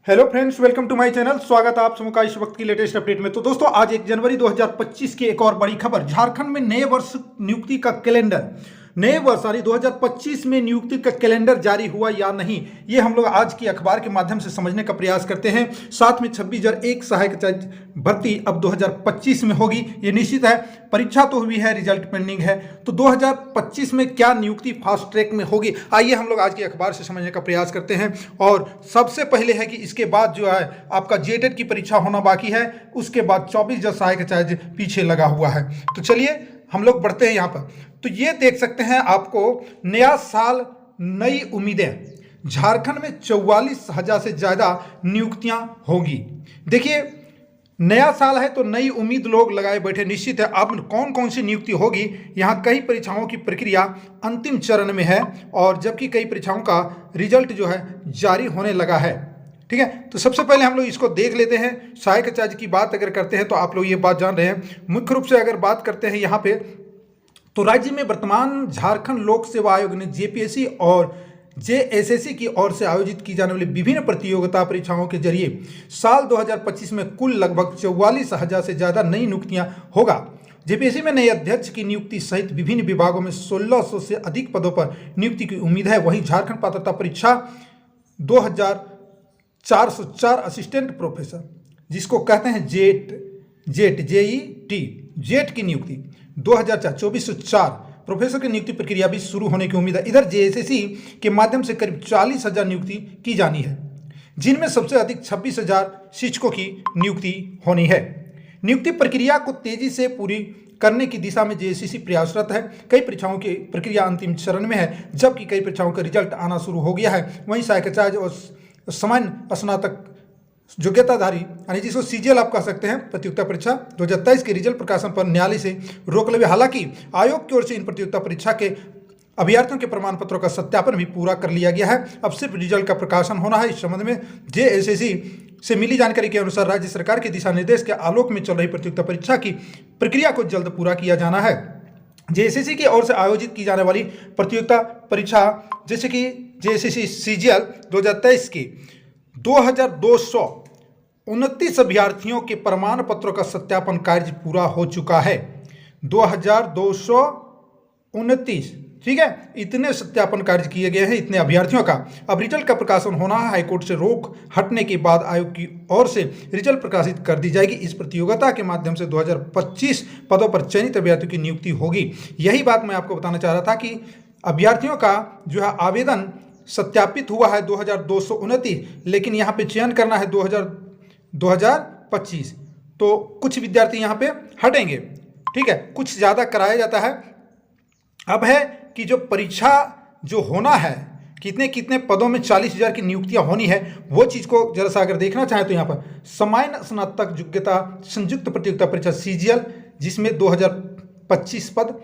Hello friends, welcome to my channel. स्वागत है आप सबका इस वक्त की लेटेस्ट अपडेट में। तो दोस्तों, आज 1 जनवरी 2025 की एक और बड़ी खबर। झारखंड में नए वर्ष नियुक्ति का कैलेंडर, नए वर्ष 2025 में नियुक्ति का कैलेंडर जारी हुआ या नहीं, ये हम लोग आज की अखबार के माध्यम से समझने का प्रयास करते हैं। साथ में 26,001 सहायक चार्ज भर्ती अब 2025 में होगी, ये निश्चित है। परीक्षा तो हुई है, रिजल्ट पेंडिंग है। तो 2025 में क्या नियुक्ति फास्ट ट्रैक में होगी, आइए हम लोग आज की अखबार से समझने का प्रयास करते हैं। और सबसे पहले है कि इसके बाद जो है आपका जेटेट की परीक्षा होना बाकी है, उसके बाद 24 सहायक चार्ज पीछे लगा हुआ है। तो चलिए हम लोग बढ़ते हैं यहाँ पर। तो ये देख सकते हैं आपको, नया साल नई उम्मीदें। झारखंड में 44,000 से ज़्यादा नियुक्तियां होगी। देखिए, नया साल है तो नई उम्मीद लोग लगाए बैठे। निश्चित है अब कौन कौन सी नियुक्ति होगी। यहाँ कई परीक्षाओं की प्रक्रिया अंतिम चरण में है और जबकि कई परीक्षाओं का रिजल्ट जो है जारी होने लगा है। ठीक है, तो सबसे पहले हम लोग इसको देख लेते हैं। सहायक चार्ज की बात अगर करते हैं तो आप लोग ये बात जान रहे हैं। मुख्य रूप से अगर बात करते हैं यहाँ पे, तो राज्य में वर्तमान झारखंड लोक सेवा आयोग ने जेपीएससी और जेएसएससी की ओर से आयोजित की जाने वाली विभिन्न प्रतियोगिता परीक्षाओं के जरिए साल 2025 में कुल लगभग 44,000 से ज़्यादा नई नियुक्तियां होगा। जेपीएससी में नए अध्यक्ष की नियुक्ति सहित विभिन्न विभागों में 1600 से अधिक पदों पर नियुक्ति की उम्मीद है। वहीं झारखंड पात्रता परीक्षा 2404 असिस्टेंट प्रोफेसर, जिसको कहते हैं जेट की नियुक्ति 2404 प्रोफेसर की नियुक्ति प्रक्रिया भी शुरू होने की उम्मीद है। इधर जेएसएससी के माध्यम से करीब 40,000 नियुक्ति की जानी है, जिनमें सबसे अधिक 26,000 शिक्षकों की नियुक्ति होनी है। नियुक्ति प्रक्रिया को तेजी से पूरी करने की दिशा में जेएसएससी प्रयासरत है। कई परीक्षाओं की प्रक्रिया अंतिम चरण में है, जबकि कई परीक्षाओं का रिजल्ट आना शुरू हो गया है। वहीं सहायक चार्ज और सामान्य स्नातक योग्यताधारी, यानी जिसको सीजीएल आप कह सकते हैं, प्रतियोगिता परीक्षा 2023 के रिजल्ट प्रकाशन पर न्यायालय से रोक लगे। हालांकि आयोग की ओर से इन प्रतियोगिता परीक्षा के अभ्यर्थियों के प्रमाण पत्रों का सत्यापन भी पूरा कर लिया गया है। अब सिर्फ रिजल्ट का प्रकाशन होना है। इस संबंध में जेएसएससी से मिली जानकारी के अनुसार राज्य सरकार के दिशा निर्देश के आलोक में चल रही प्रतियोगिता परीक्षा की प्रक्रिया को जल्द पूरा किया जाना है। जेएसएससी की ओर से आयोजित की जाने वाली प्रतियोगिता परीक्षा जैसे कि जेएसएससी सीजीएल 2023 की 2229 अभ्यर्थियों के प्रमाण पत्रों का सत्यापन कार्य पूरा हो चुका है। 2229, ठीक है, इतने सत्यापन कार्य किए गए हैं, इतने अभ्यर्थियों का। अब रिजल्ट का प्रकाशन होना है। हाईकोर्ट से रोक हटने के बाद आयोग की ओर से रिजल्ट प्रकाशित कर दी जाएगी। इस प्रतियोगिता के माध्यम से 2025 पदों पर चयनित अभ्यर्थियों की नियुक्ति होगी। यही बात मैं आपको बताना चाह रहा था कि अभ्यर्थियों का जो है आवेदन सत्यापित हुआ है 2229, लेकिन यहाँ पे चयन करना है 2025। तो कुछ विद्यार्थी यहाँ पे हटेंगे, ठीक है, कुछ ज़्यादा कराया जाता है। अब है कि जो परीक्षा जो होना है, कितने कितने पदों में 40,000 की नियुक्तियाँ होनी है, वो चीज़ को जरा सा अगर देखना चाहें तो यहाँ पर सामान्य स्नातक योग्यता संयुक्त प्रतियोगिता परीक्षा सीजीएल, जिसमें 2025 पद।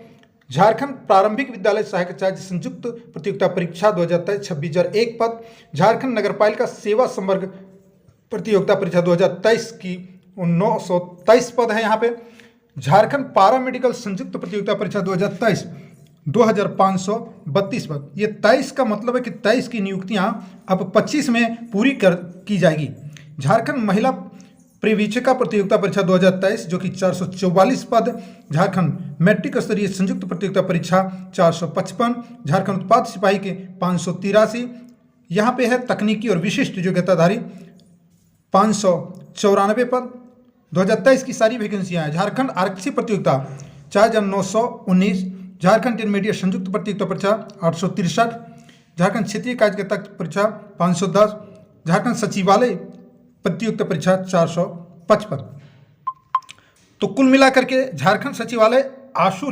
झारखंड प्रारंभिक विद्यालय सहायक चार्ज संयुक्त प्रतियोगिता परीक्षा 2023 26,001 पद। झारखंड नगरपालिका सेवा संवर्ग प्रतियोगिता परीक्षा 2023 की 923 पद है यहाँ पे। झारखंड पारा मेडिकल संयुक्त प्रतियोगिता परीक्षा 2023 2,532 पद। ये 23 का मतलब है कि 23 की नियुक्तियाँ अब 25 में पूरी की जाएगी। झारखंड महिला परिवीक्षिका प्रतियोगिता परीक्षा 2023 जो कि 444 पद। झारखंड मैट्रिक स्तरीय संयुक्त प्रतियोगिता परीक्षा 455। झारखंड उत्पाद सिपाही के 583। यहाँ पे है तकनीकी और विशिष्ट योग्यताधारी 594 पद। 2023 की सारी वैकेंसियाँ हैं। झारखंड आरक्षी प्रतियोगिता 4,919। झारखंड इंटरमीडिएट संयुक्त प्रतियोगिता परीक्षा 863। झारखंड क्षेत्रीय कार्यकर्ता परीक्षा 510। झारखंड सचिवालय प्रतियोगिता परीक्षा 455। तो कुल मिलाकर के झारखंड सचिवालय आशु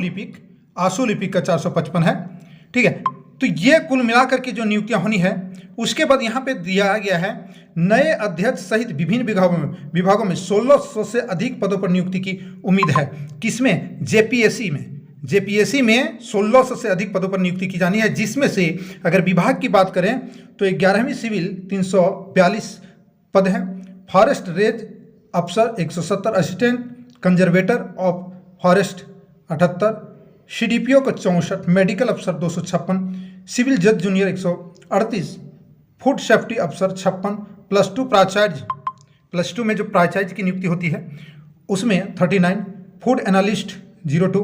लिपिक का 455 है, ठीक है। तो ये कुल मिलाकर के जो नियुक्तियां होनी है, उसके बाद यहाँ पे दिया गया है नए अध्यक्ष सहित विभिन्न विभागों में 1600 से अधिक पदों पर नियुक्ति की उम्मीद है। किसमें? जेपीएससी में 1600 से अधिक पदों पर नियुक्ति की जानी है, जिसमें से अगर विभाग की बात करें तो 11वीं सिविल 342 पद हैं। फॉरेस्ट रेंज अफसर 170, assistant conservator of forest 78, CDPO को 64, मेडिकल अफसर 256, सिविल जज जूनियर 138, फूड सेफ्टी अफसर 56, प्लस टू में जो प्राचार्य की नियुक्ति होती है उसमें 39, फूड एनालिस्ट 02,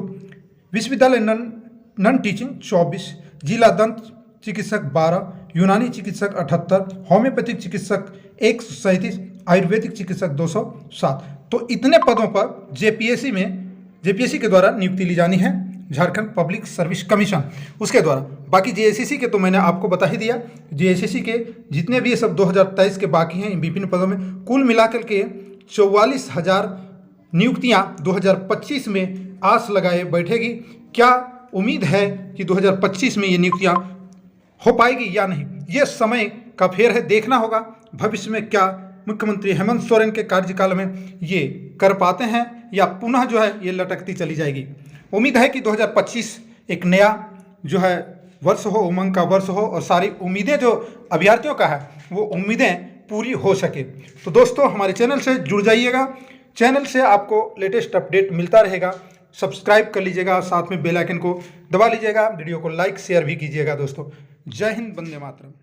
विश्वविद्यालय नन टीचिंग 24, जिला दंत चिकित्सक 12, यूनानी चिकित्सक 78, होम्योपैथिक चिकित्सक 137, आयुर्वेदिक चिकित्सक 207। तो इतने पदों पर जेपीएससी के द्वारा नियुक्ति ली जानी है, झारखंड पब्लिक सर्विस कमीशन उसके द्वारा। बाकी जेएसएससी के तो मैंने आपको बता ही दिया। जेएसएससी के जितने भी ये सब 2023 के बाकी हैं विभिन्न पदों में, कुल मिलाकर के 44,000 नियुक्तियां 2025 में आस लगाए बैठेगी। क्या उम्मीद है कि 2025 में ये नियुक्तियां हो पाएगी या नहीं, ये समय का फेर है, देखना होगा भविष्य में क्या मुख्यमंत्री हेमंत सोरेन के कार्यकाल में ये कर पाते हैं या पुनः जो है ये लटकती चली जाएगी। उम्मीद है कि 2025 एक नया जो है वर्ष हो, उमंग का वर्ष हो और सारी उम्मीदें जो अभ्यर्थियों का है वो उम्मीदें पूरी हो सके। तो दोस्तों हमारे चैनल से जुड़ जाइएगा, चैनल से आपको लेटेस्ट अपडेट मिलता रहेगा। सब्सक्राइब कर लीजिएगा, साथ में बेल आइकन को दबा लीजिएगा, वीडियो को लाइक शेयर भी कीजिएगा। दोस्तों जय हिंद, वंदे मातरम।